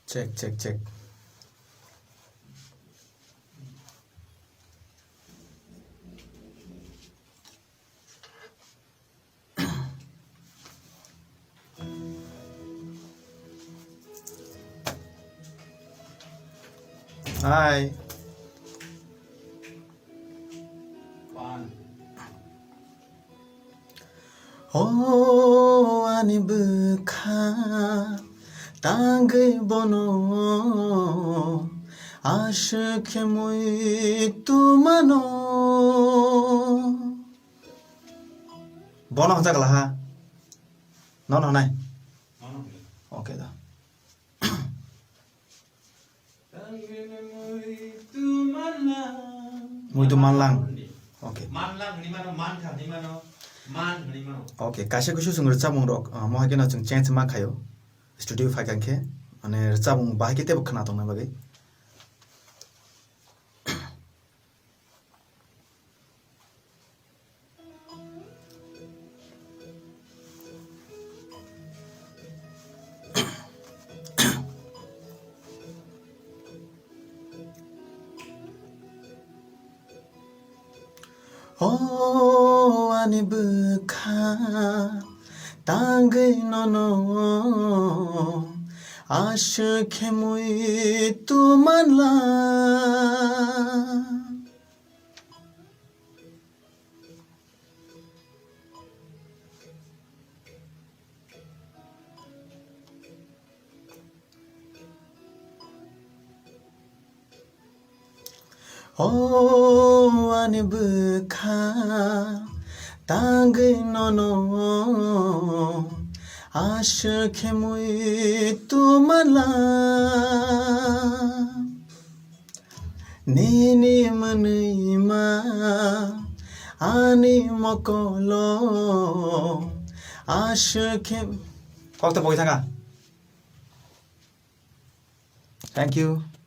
Check. Hi. Oh, ani bwkha tangai bono ashke moi tumano bono hojagla ha no nai okay da muy tumanlang okay manlang ni mano man kha ni mano man ni mano okay kaise kusu sung rchabung rok mohagena chung change ma khayo studio phaikanke ane rchabung bahike tebo khana tongna bagai Oh, ani bwkha tangai nono ashke moi tumanla Oh, ani bwkha tangai nono ashke moi tumanla nini manai ma ani mokolo ashke kokta boi thanga Thank you